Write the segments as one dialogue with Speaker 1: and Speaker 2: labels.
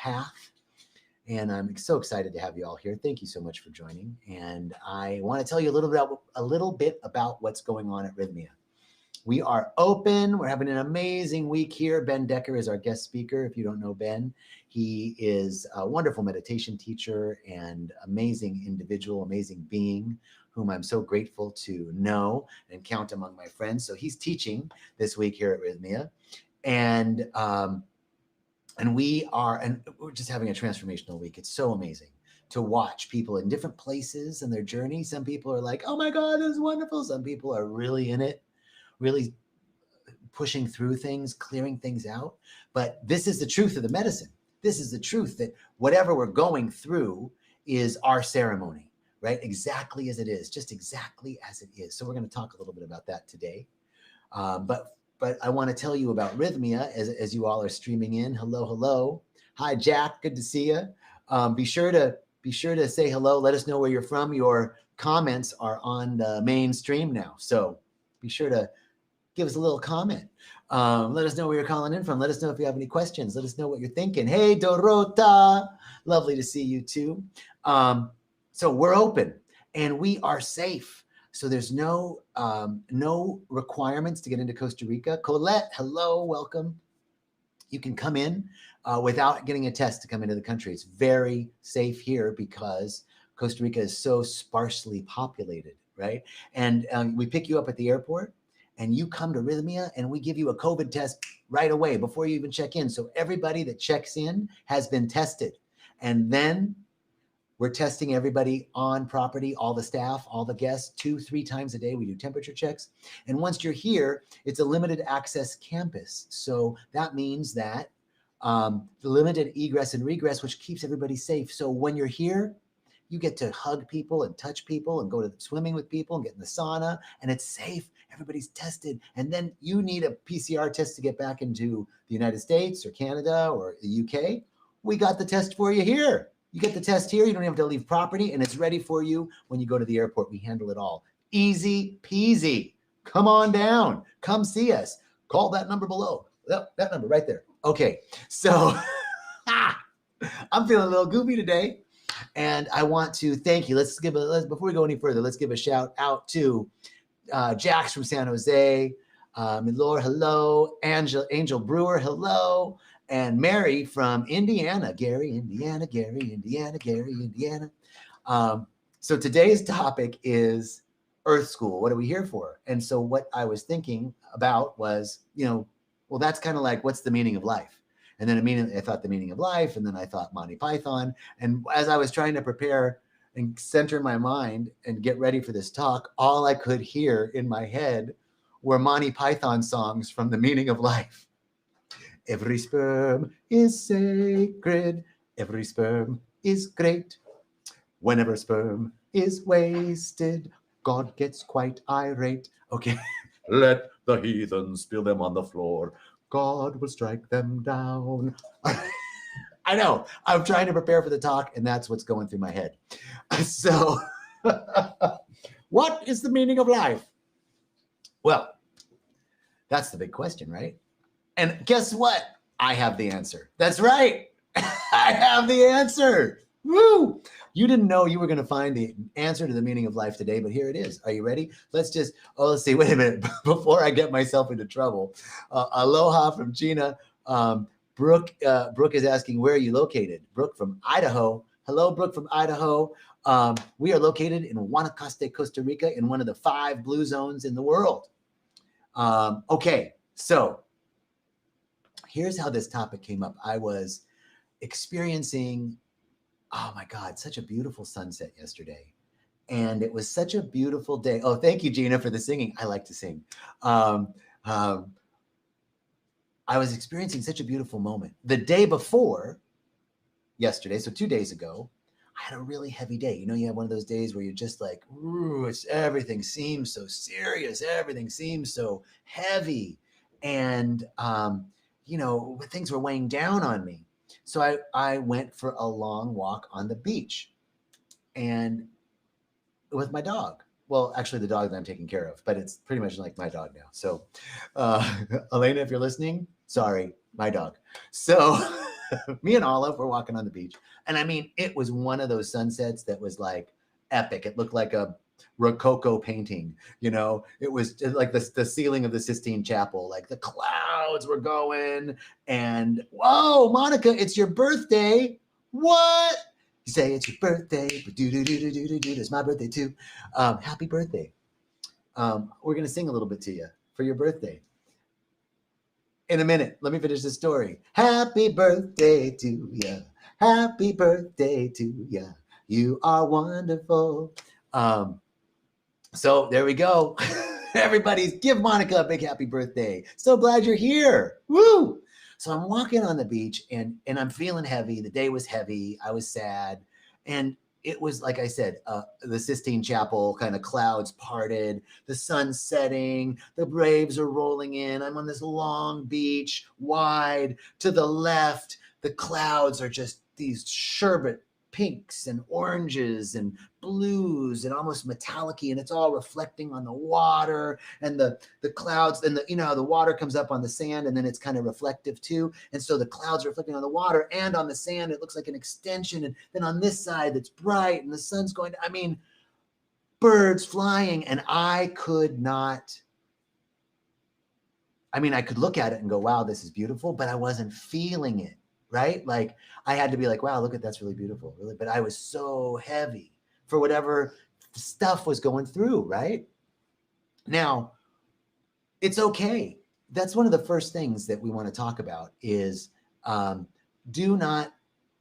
Speaker 1: path. And I'm so excited to have you all here. Thank you so much for joining. And I want to tell you a little bit about what's going on at Rhythmia. We are open. We're having an amazing week here. Ben Decker is our guest speaker. If you don't know Ben, he is a wonderful meditation teacher and amazing individual, amazing being, whom I'm so grateful to know and count among my friends. So he's teaching this week here at Rhythmia. And we're just having a transformational week. It's so amazing to watch people in different places and their journey. Some people are like, oh my God, this is wonderful. Some people are really in it, really pushing through things, clearing things out. But this is the truth of the medicine. This is the truth that whatever we're going through is our ceremony, right? Exactly as it is, just exactly as it is. So we're going to talk a little bit about that today. But I want to tell you about Rhythmia as you all are streaming in. Hello, hello. Hi, Jack. Good to see you. Be sure to say hello. Let us know where you're from. Your comments are on the main stream now. So be sure to give us a little comment. Let us know where you're calling in from. Let us know if you have any questions. Let us know what you're thinking. Hey, Dorota. Lovely to see you too. So we're open and we are safe. So there's no requirements to get into Costa Rica. Colette, hello, welcome. You can come in without getting a test to come into the country. It's very safe here because Costa Rica is so sparsely populated, right? And we pick you up at the airport and you come to Rhythmia and we give you a COVID test right away before you even check in. So everybody that checks in has been tested. And then we're testing everybody on property, all the staff, all the guests, 2-3 times a day. We do temperature checks. And once you're here, it's a limited access campus. So that means that the limited egress and regress, which keeps everybody safe. So when you're here, you get to hug people and touch people and go to swimming with people and get in the sauna, and it's safe. Everybody's tested. And then you need a PCR test to get back into the United States or Canada or the UK. We got the test for you here. You get the test here. You don't have to leave property, and it's ready for you when you go to the airport. We handle it all. Easy peasy. Come on down. Come see us. Call that number below. That number right there. Okay, so I'm feeling a little goofy today, and I want to thank you. Before we go any further, let's give a shout out to Jax from San Jose, Milor, hello, Angel Brewer, hello, and Mary from Indiana, Gary, Indiana. So today's topic is Earth School. What are we here for? And so what I was thinking about was, well, that's kind of like, what's the meaning of life? And then immediately I thought the meaning of life, and then I thought Monty Python. And as I was trying to prepare and center my mind and get ready for this talk, all I could hear in my head were Monty Python songs from the meaning of life. Every sperm is sacred. Every sperm is great. Whenever sperm is wasted, God gets quite irate. Okay. Let the heathen spill them on the floor. God will strike them down. I know. I'm trying to prepare for the talk, and that's what's going through my head. So, what is the meaning of life? Well, that's the big question, right? And guess what? I have the answer. That's right. I have the answer. Woo! You didn't know you were going to find the answer to the meaning of life today, but here it is. Are you ready? Let's see. Wait a minute. Before I get myself into trouble. Aloha from Gina. Brooke is asking, where are you located? Brooke from Idaho. Hello, Brooke from Idaho. We are located in Guanacaste, Costa Rica, in one of the 5 blue zones in the world. Okay, so here's how this topic came up. I was experiencing, oh my God, such a beautiful sunset yesterday. And it was such a beautiful day. Oh, thank you, Gina, for the singing. I like to sing. I was experiencing such a beautiful moment. The day before yesterday, so 2 days ago, I had a really heavy day. You have one of those days where you're just like, ooh, everything seems so serious. Everything seems so heavy. And, things were weighing down on me. So I went for a long walk on the beach and with my dog. Well, actually the dog that I'm taking care of, but it's pretty much like my dog now. So, Elena, if you're listening, sorry, my dog. So Me and Olive were walking on the beach. And I mean, it was one of those sunsets that was like epic. It looked like a Rococo painting, you know, it was like the ceiling of the Sistine Chapel, like the clouds were going. And whoa, Monica, it's your birthday. What? You say it's your birthday. It's my birthday too. Happy birthday. We're going to sing a little bit to you for your birthday. In a minute, let me finish the story. Happy birthday to you. Happy birthday to you. You are wonderful. So there we go. Everybody's give Monica a big happy birthday. So glad you're here. Woo! So I'm walking on the beach and I'm feeling heavy. The day was heavy. I was sad. And it was, like I said, the Sistine Chapel kind of clouds parted, the sun's setting, the waves are rolling in. I'm on this long beach, wide. To the left, the clouds are just these sherbet pinks and oranges and blues and almost metallic-y, and it's all reflecting on the water and the clouds. And you know how the water comes up on the sand and then it's kind of reflective too, and so the clouds are reflecting on the water and on the sand. It looks like an extension. And then on this side it's bright and the sun's going to, I mean, birds flying. And I could look at it and go, wow, this is beautiful, but I wasn't feeling it. Right? Like I had to be like, wow, look at that's really beautiful, really. But I was so heavy for whatever stuff was going through, right? Now, it's okay. That's one of the first things that we want to talk about is do not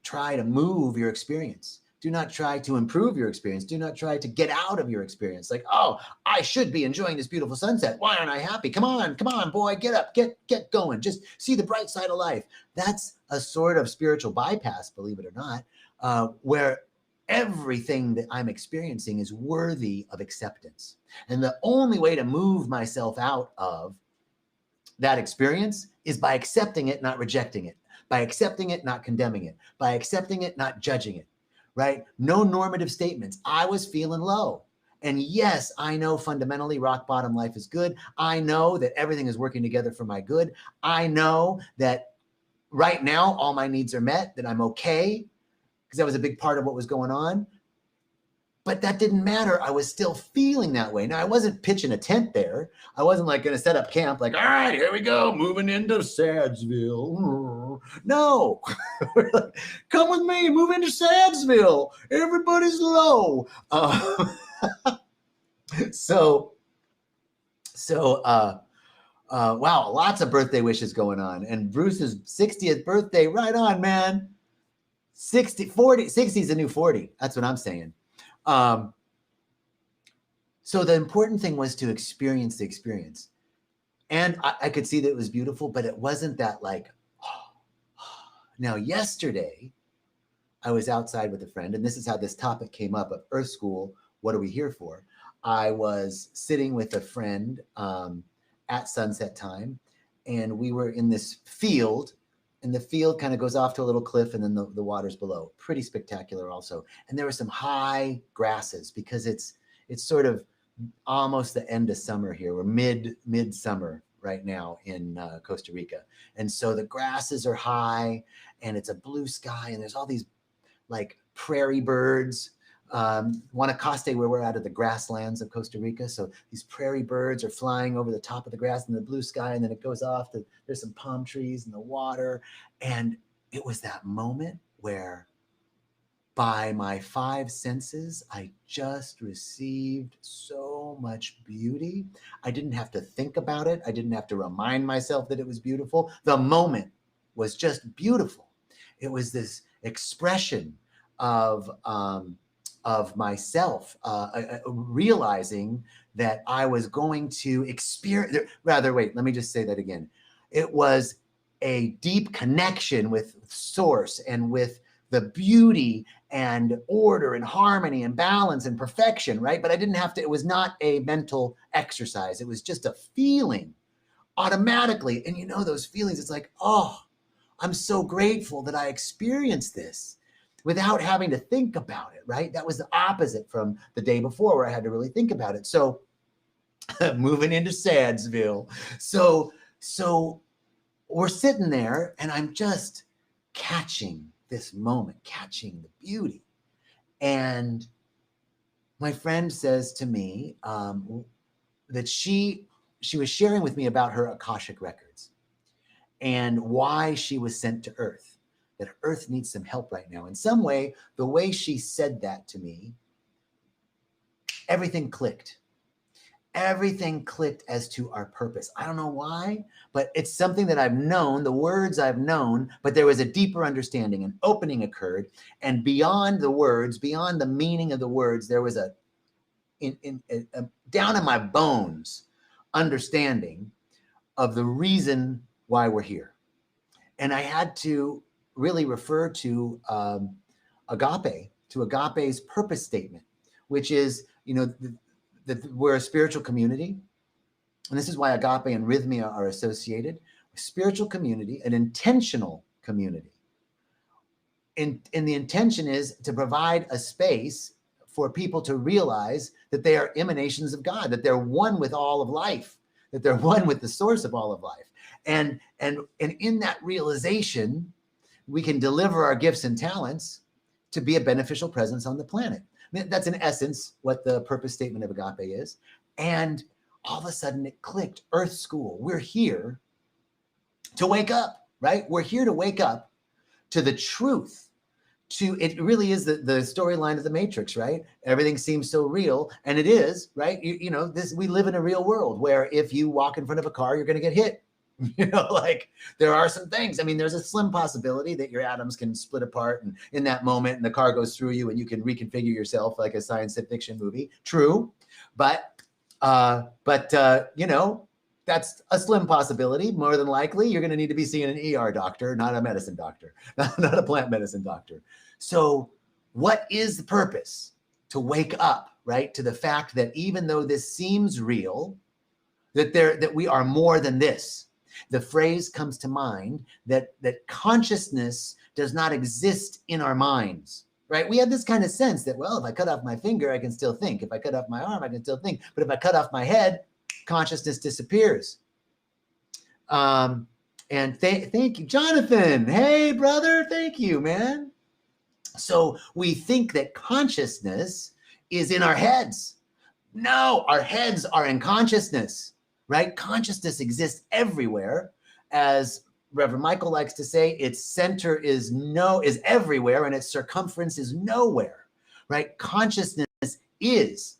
Speaker 1: try to move your experience. Do not try to improve your experience. Do not try to get out of your experience. Like, oh, I should be enjoying this beautiful sunset. Why aren't I happy? Come on, boy, get up, get going. Just see the bright side of life. That's a sort of spiritual bypass, believe it or not, where everything that I'm experiencing is worthy of acceptance. And the only way to move myself out of that experience is by accepting it, not rejecting it, by accepting it, not condemning it, by accepting it, not judging it. Right? No normative statements. I was feeling low. And yes, I know fundamentally rock bottom life is good. I know that everything is working together for my good. I know that right now all my needs are met, that I'm okay, because that was a big part of what was going on. But that didn't matter. I was still feeling that way. Now, I wasn't pitching a tent there. I wasn't like going to set up camp like, all right, here we go, moving into Sadsville. No. Come with me, move into Sadsville. Everybody's low. Wow, lots of birthday wishes going on. And Bruce's 60th birthday, right on, man. 60 is a new 40. That's what I'm saying. So the important thing was to experience the experience. And I could see that it was beautiful, but it wasn't that like, Now, yesterday, I was outside with a friend, and this is how this topic came up of Earth School. What are we here for? I was sitting with a friend at sunset time, and we were in this field, and the field kind of goes off to a little cliff, and then the water's below. Pretty spectacular also. And there were some high grasses because it's sort of almost the end of summer here. We're mid-summer right now in Costa Rica. And so the grasses are high, and it's a blue sky, and there's all these like prairie birds. Guanacaste, where we're out of the grasslands of Costa Rica. So these prairie birds are flying over the top of the grass in the blue sky, and then it goes off to, there's some palm trees in the water. And it was that moment where by my five senses, I just received so much beauty. I didn't have to think about it. I didn't have to remind myself that it was beautiful. The moment was just beautiful. It was this expression of myself, realizing that I was going to experience, let me just say that again. It was a deep connection with source and with the beauty and order and harmony and balance and perfection, right? But I didn't have to, it was not a mental exercise. It was just a feeling automatically. And you know, those feelings, it's like, oh, I'm so grateful that I experienced this without having to think about it, right? That was the opposite from the day before where I had to really think about it. So moving into Sadsville. So we're sitting there and I'm just catching this moment, catching the beauty. And my friend says to me that she was sharing with me about her Akashic records and why she was sent to Earth, that Earth needs some help right now. In some way, the way she said that to me, everything clicked. Everything clicked as to our purpose. I don't know why, but it's something that I've known, the words I've known, but there was a deeper understanding, an opening occurred. And beyond the words, beyond the meaning of the words, there was a down in my bones understanding of the reason why we're here. And I had to really refer to agape, to agape's purpose statement, which is, we're a spiritual community. And this is why agape and rhythmia are associated. A spiritual community, an intentional community. And the intention is to provide a space for people to realize that they are emanations of God, that they're one with all of life, that they're one with the source of all of life. And in that realization, we can deliver our gifts and talents to be a beneficial presence on the planet. That's in essence what the purpose statement of agape is. And all of a sudden it clicked. Earth School, we're here to wake up, right? We're here to wake up to the truth. It really is the storyline of the Matrix, right? Everything seems so real, and it is, right? We live in a real world where if you walk in front of a car, you're going to get hit. Like there are some things. I mean, there's a slim possibility that your atoms can split apart and in that moment and the car goes through you and you can reconfigure yourself like a science fiction movie. True. But that's a slim possibility. More than likely, you're going to need to be seeing an ER doctor, not a medicine doctor, not a plant medicine doctor. So what is the purpose? To wake up, right? To the fact that even though this seems real, that we are more than this. The phrase comes to mind that consciousness does not exist in our minds, right? We have this kind of sense that, well, if I cut off my finger, I can still think. If I cut off my arm, I can still think. But if I cut off my head, consciousness disappears. And thank you, Jonathan. Hey, brother. Thank you, man. So we think that consciousness is in our heads. No, our heads are in consciousness. Right? Consciousness exists everywhere. As Reverend Michael likes to say, its center is everywhere and its circumference is nowhere. Right? Consciousness is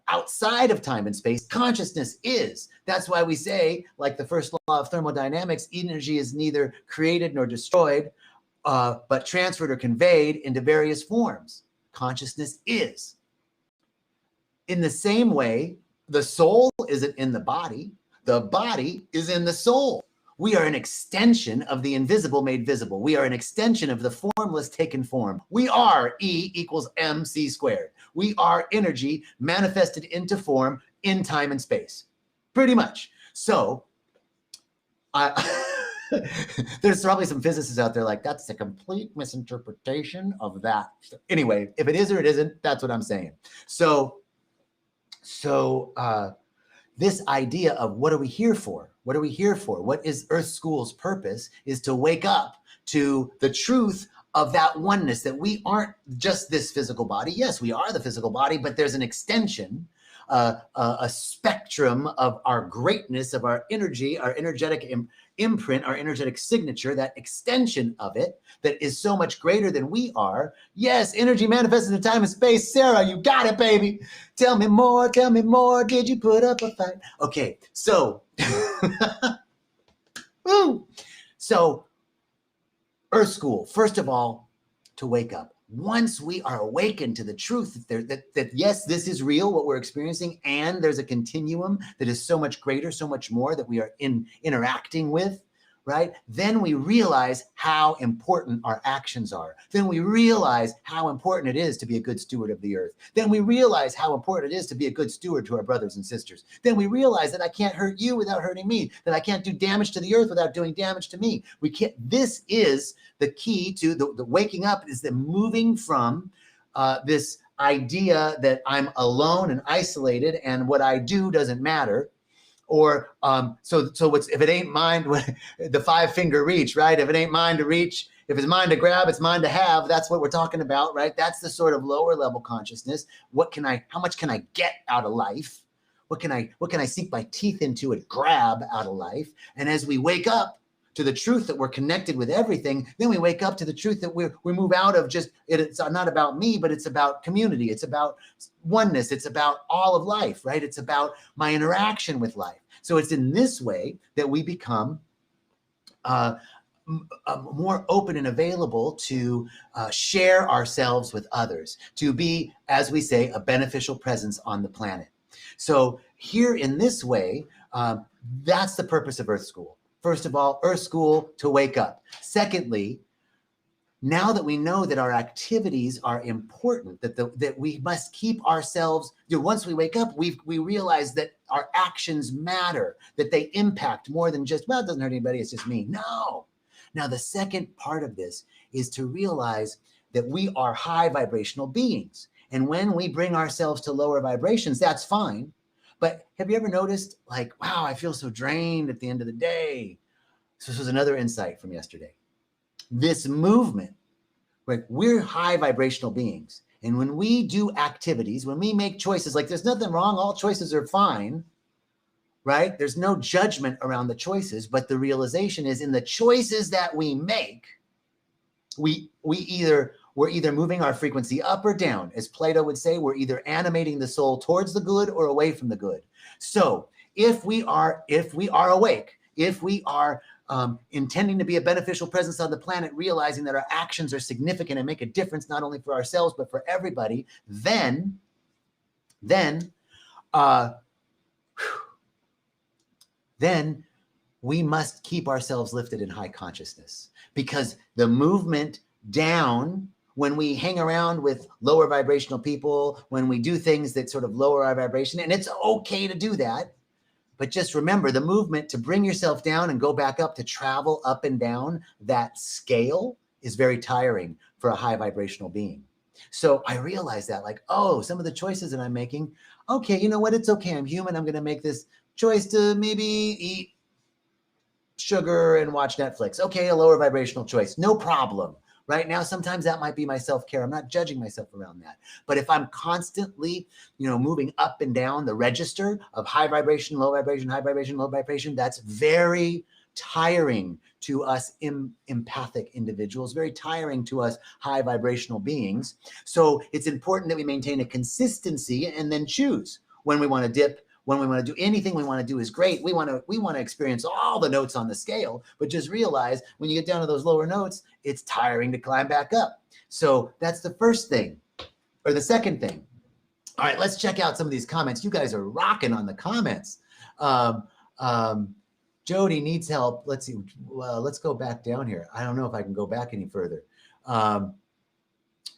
Speaker 1: outside of time and space. Consciousness is. That's why we say, like the first law of thermodynamics, energy is neither created nor destroyed, but transferred or conveyed into various forms. Consciousness is. In the same way, the soul isn't in the body is in the soul. We are an extension of the invisible made visible. We are an extension of the formless taken form. We are E equals MC squared. We are energy manifested into form in time and space. Pretty much. So there's probably some physicists out there like, that's a complete misinterpretation of that. Anyway, if it is or it isn't, that's what I'm saying. So this idea of what are we here for? What are we here for? What is Earth School's purpose is to wake up to the truth of that oneness, that we aren't just this physical body. Yes, we are the physical body, but there's an extension, a spectrum of our greatness, of our energy, our energetic imprint, our energetic signature, that extension of it that is so much greater than we are. Yes, energy manifested in time and space. Sarah, you got it, baby. Tell me more. Did you put up a fight? Okay, so, so Earth School, first of all, to wake up. Once we are awakened to the truth that yes, this is real, what we're experiencing, and there's a continuum that is so much greater, so much more that we are interacting with, right? Then we realize how important our actions are. Then we realize how important it is to be a good steward of the earth. Then we realize how important it is to be a good steward to our brothers and sisters. Then we realize that I can't hurt you without hurting me, that I can't do damage to the earth without doing damage to me. We can't. This is the key to the waking up, is the moving from this idea that I'm alone and isolated and what I do doesn't matter. Or so what's, if it ain't mine, the 5-finger reach, right? If it ain't mine to reach, If it's mine to grab, it's mine to have. That's what we're talking about, right? That's the sort of lower level consciousness. How much can I get out of life? What can I sink my teeth into and grab out of life? And as we wake up to the truth that we're connected with everything, then we wake up to the truth that we move out of just, it's not about me, but it's about community. It's about oneness. It's about all of life, right? It's about my interaction with life. So it's in this way that we become more open and available to share ourselves with others, to be, as we say, a beneficial presence on the planet. So here in this way, that's the purpose of Earth School. First of all, Earth School to wake up. Secondly, now that we know that our activities are important, that we must keep ourselves, once we wake up, we realize that our actions matter, that they impact more than just, well, it doesn't hurt anybody, it's just me. No. Now, the second part of this is to realize that we are high vibrational beings. And when we bring ourselves to lower vibrations, that's fine. But have you ever noticed, like, wow, I feel so drained at the end of the day? So this was another insight from yesterday. This movement, right? We're high vibrational beings. And when we do activities, when we make choices, like there's nothing wrong, all choices are fine, right? There's no judgment around the choices, but the realization is in the choices that we make, we're either moving our frequency up or down. As Plato would say, we're either animating the soul towards the good or away from the good. So if we are awake, if we are intending to be a beneficial presence on the planet, realizing that our actions are significant and make a difference not only for ourselves but for everybody, then we must keep ourselves lifted in high consciousness, because the movement down, when we hang around with lower vibrational people, when we do things that sort of lower our vibration, and it's okay to do that, but just remember the movement to bring yourself down and go back up, to travel up and down that scale, is very tiring for a high vibrational being. So I realized that, like, oh, some of the choices that I'm making, okay, you know what? It's okay. I'm human. I'm going to make this choice to maybe eat sugar and watch Netflix. Okay, a lower vibrational choice. No problem. Right now, sometimes that might be my self-care. I'm not judging myself around that. But if I'm constantly, moving up and down the register of high vibration, low vibration, high vibration, low vibration, that's very tiring to us empathic individuals, very tiring to us high vibrational beings. So it's important that we maintain a consistency and then choose when we want to dip. When we want to do anything we want to do is great. We want to experience all the notes on the scale, but just realize when you get down to those lower notes, it's tiring to climb back up. So that's the first thing, or the second thing. All right, let's check out some of these comments. You guys are rocking on the comments. Jody needs help. Let's see. Well, let's go back down here. I don't know if I can go back any further.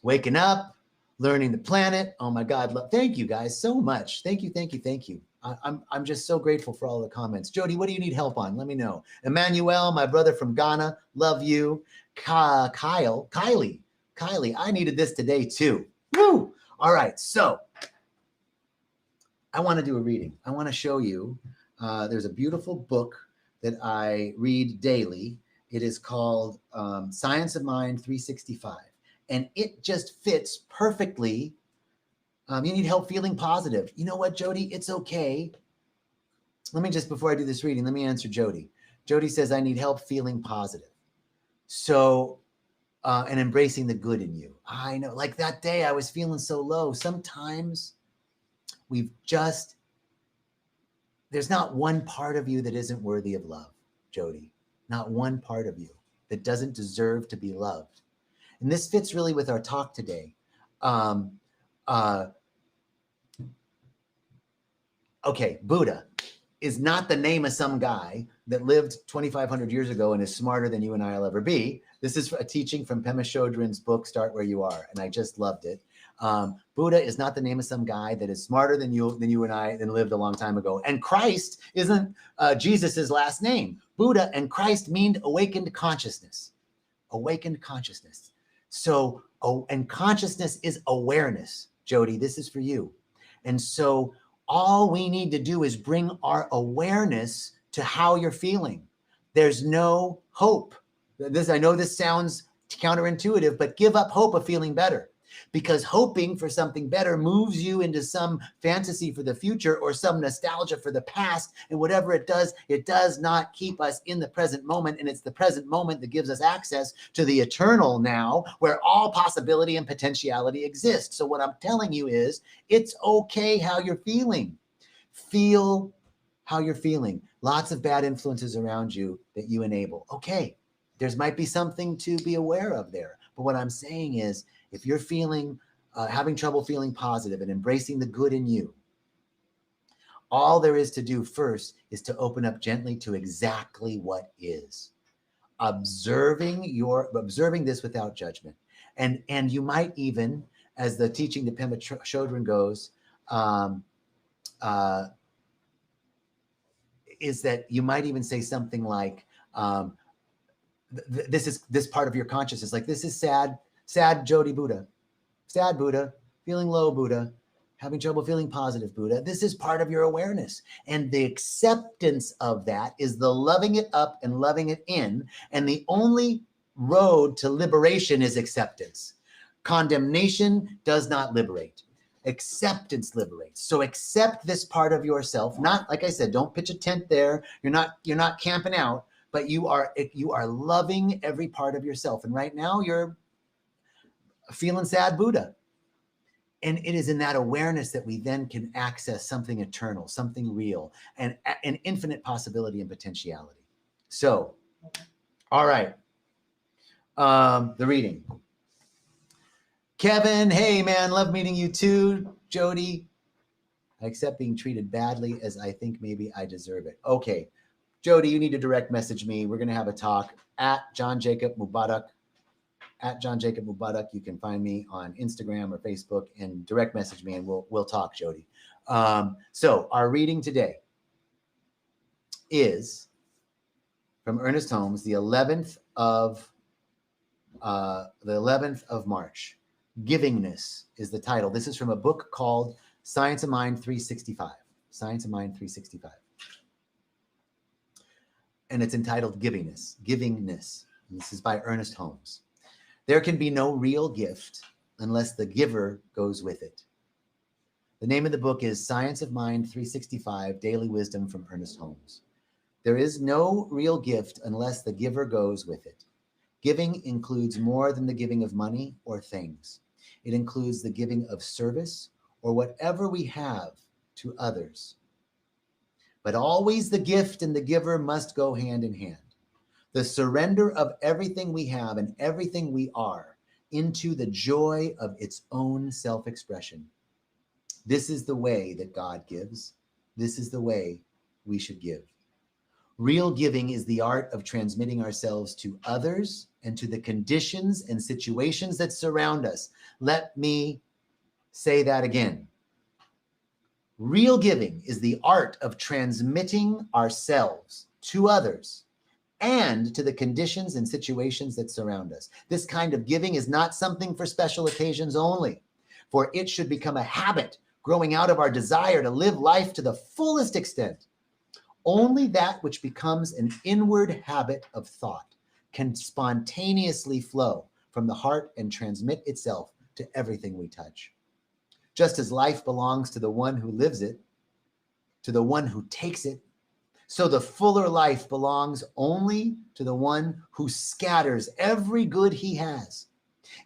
Speaker 1: Waking up, learning the planet. Oh my God. Thank you guys so much. Thank you, thank you, thank you. I'm just so grateful for all the comments. Jody, what do you need help on? Let me know. Emmanuel, my brother from Ghana, love you. Kylie, I needed this today too. Woo! All right, so I want to do a reading. I want to show you. There's a beautiful book that I read daily. It is called Science of Mind 365, and it just fits perfectly. You need help feeling positive. You know what, Jody? It's okay. Let me just, before I do this reading, let me answer Jody. Jody says, I need help feeling positive. So, and embracing the good in you. I know, like that day I was feeling so low. Sometimes there's not one part of you that isn't worthy of love, Jody. Not one part of you that doesn't deserve to be loved. And this fits really with our talk today. Okay, Buddha is not the name of some guy that lived 2,500 years ago and is smarter than you and I will ever be. This is a teaching from Pema Chodron's book, Start Where You Are, and I just loved it. Buddha is not the name of some guy that is smarter than you and I, and lived a long time ago. And Christ isn't Jesus's last name. Buddha and Christ mean awakened consciousness. Awakened consciousness. So, and consciousness is awareness. Jody, this is for you. And so all we need to do is bring our awareness to how you're feeling. There's no hope. I know this sounds counterintuitive, but give up hope of feeling better. Because hoping for something better moves you into some fantasy for the future or some nostalgia for the past. And whatever it does not keep us in the present moment. And it's the present moment that gives us access to the eternal now, where all possibility and potentiality exist. So what I'm telling you is, it's okay how you're feeling. Feel how you're feeling. Lots of bad influences around you that you enable. Okay, there might be something to be aware of there. But what I'm saying is, if you're feeling, having trouble feeling positive and embracing the good in you, all there is to do first is to open up gently to exactly what is. Observing this without judgment. And you might even, as the teaching to Pema Chodron goes, is that you might even say something like, this part of your consciousness, like, this is sad Jodi Buddha, sad Buddha, feeling low Buddha, having trouble feeling positive Buddha. This is part of your awareness. And the acceptance of that is the loving it up and loving it in. And the only road to liberation is acceptance. Condemnation does not liberate. Acceptance liberates. So accept this part of yourself. Not, like I said, don't pitch a tent there. You're not camping out, but you are loving every part of yourself. And right now you're feeling sad Buddha. And it is in that awareness that we then can access something eternal, something real, and an infinite possibility and potentiality. So, all right. The reading. Kevin, hey man, love meeting you too. Jodi, I accept being treated badly as I think maybe I deserve it. Okay. Jodi, you need to direct message me. We're going to have a talk at John Jacob Mubarak. At John Jacob Mubarak. You can find me on Instagram or Facebook and direct message me, and we'll talk, Jodi. So our reading today is from Ernest Holmes, the 11th of March. Givingness is the title. This is from a book called Science of Mind 365. Science of Mind 365. And it's entitled Givingness. Givingness. And this is by Ernest Holmes. There can be no real gift unless the giver goes with it. The name of the book is Science of Mind 365, Daily Wisdom from Ernest Holmes. There is no real gift unless the giver goes with it. Giving includes more than the giving of money or things. It includes the giving of service or whatever we have to others. But always the gift and the giver must go hand in hand. The surrender of everything we have and everything we are into the joy of its own self-expression. This is the way that God gives. This is the way we should give. Real giving is the art of transmitting ourselves to others and to the conditions and situations that surround us. Let me say that again. Real giving is the art of transmitting ourselves to others and to the conditions and situations that surround us. This kind of giving is not something for special occasions only, for it should become a habit growing out of our desire to live life to the fullest extent. Only that which becomes an inward habit of thought can spontaneously flow from the heart and transmit itself to everything we touch. Just as life belongs to the one who lives it, to the one who takes it, so the fuller life belongs only to the one who scatters every good he has.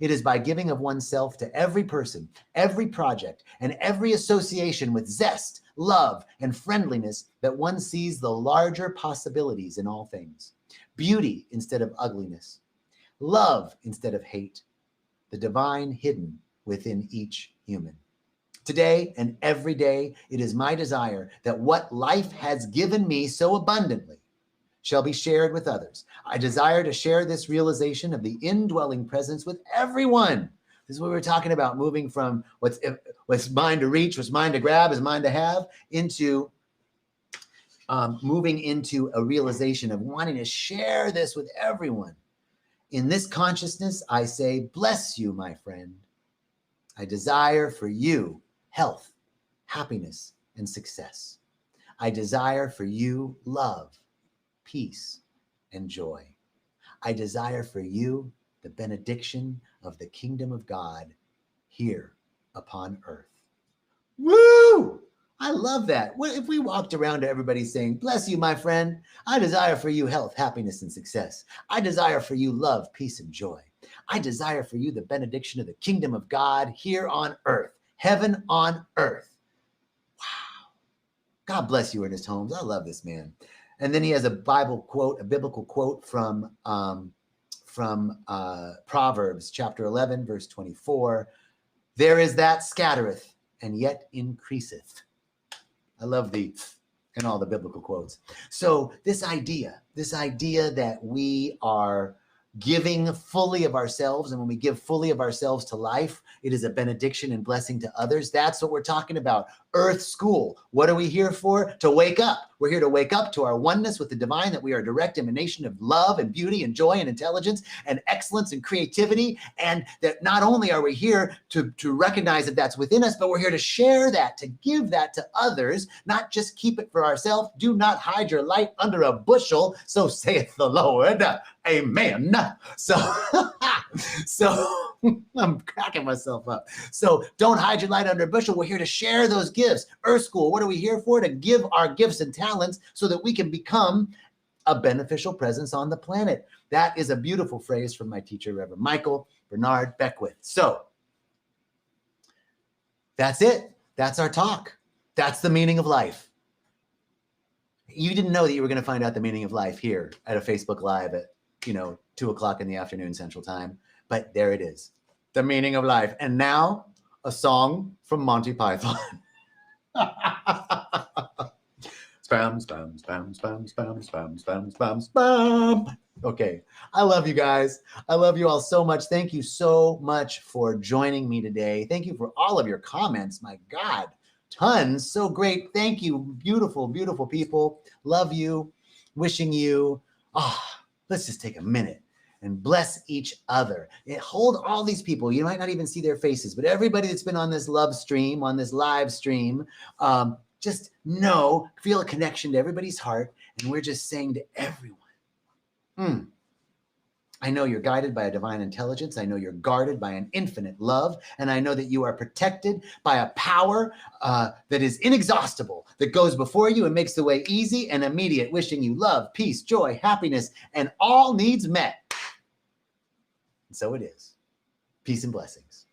Speaker 1: It is by giving of oneself to every person, every project, and every association with zest, love, and friendliness that one sees the larger possibilities in all things. Beauty instead of ugliness, love instead of hate, the divine hidden within each human. Today and every day, it is my desire that what life has given me so abundantly shall be shared with others. I desire to share this realization of the indwelling presence with everyone. This is what we were talking about, moving from what's mine to reach, what's mine to grab, is mine to have, into moving into a realization of wanting to share this with everyone. In this consciousness, I say, bless you, my friend. I desire for you health, happiness, and success. I desire for you love, peace, and joy. I desire for you the benediction of the kingdom of God here upon earth. Woo! I love that. What if we walked around to everybody saying, bless you, my friend. I desire for you health, happiness, and success. I desire for you love, peace, and joy. I desire for you the benediction of the kingdom of God here on earth, heaven on earth. Wow. God bless you, Ernest Holmes. I love this man. And then he has a Bible quote, a biblical quote from Proverbs chapter 11, verse 24. There is that scattereth and yet increaseth. I love the and all the biblical quotes. So this idea that we are giving fully of ourselves, and when we give fully of ourselves to life, it is a benediction and blessing to others. That's what we're talking about. Earth School. What are we here for? To wake up. We're here to wake up to our oneness with the divine, that we are a direct emanation of love and beauty and joy and intelligence and excellence and creativity. And that not only are we here to recognize that that's within us, but we're here to share that, to give that to others, not just keep it for ourselves. Do not hide your light under a bushel, so saith the Lord. Amen. So I'm cracking myself up. So don't hide your light under a bushel. We're here to share those gifts. Earth School, what are we here for? To give our gifts and talents so that we can become a beneficial presence on the planet. That is a beautiful phrase from my teacher, Reverend Michael Bernard Beckwith. So that's it. That's our talk. That's the meaning of life. You didn't know that you were going to find out the meaning of life here at a Facebook Live at 2 o'clock in the afternoon Central Time. But there it is, the meaning of life. And now a song from Monty Python. Spam, spam, spam, spam, spam, spam, spam, spam, spam. Okay, I love you guys. I love you all so much. Thank you so much for joining me today. Thank you for all of your comments. My God, tons. So great. Thank you. Beautiful, beautiful people. Love you. Wishing you. Let's just take a minute and bless each other. Hold all these people. You might not even see their faces, but everybody that's been on this love stream, on this live stream, just feel a connection to everybody's heart. And we're just saying to everyone, I know you're guided by a divine intelligence. I know you're guarded by an infinite love. And I know that you are protected by a power that is inexhaustible, that goes before you and makes the way easy and immediate, wishing you love, peace, joy, happiness, and all needs met. And so it is. Peace and blessings.